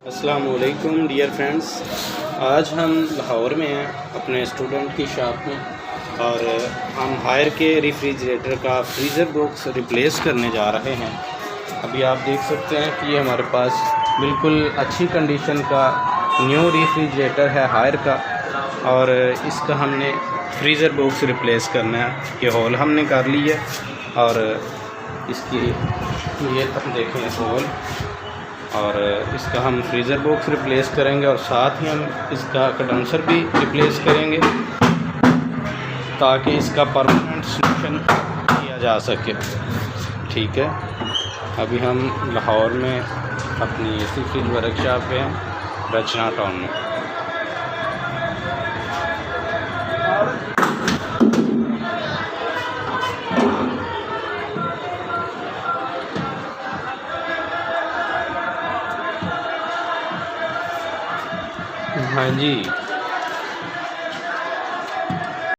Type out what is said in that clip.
अस्सलाम वालेकुम dear friends. आज हम लाहौर में हैं अपने स्टूडेंट की शॉप में और हम हायर के रेफ्रिजरेटर का फ्रीज़र बॉक्स रिप्लेस करने जा रहे हैं। अभी आप देख सकते हैं कि ये हमारे पास बिल्कुल अच्छी कंडीशन का न्यू रेफ्रिजरेटर है हायर का, और इसका हमने फ्रीज़र बॉक्स रिप्लेस करना है। ये होल हमने कर ली है और इसकी ये देखें होल, और इसका हम फ्रीज़र बॉक्स रिप्लेस करेंगे और साथ ही हम इसका कंडेंसर भी रिप्लेस करेंगे ताकि इसका परमानेंट सॉल्यूशन किया जा सके। ठीक है, अभी हम लाहौर में अपनी एसी फ्रिज वर्कशॉप पे हैं, रचना टाउन में। हाँ जी।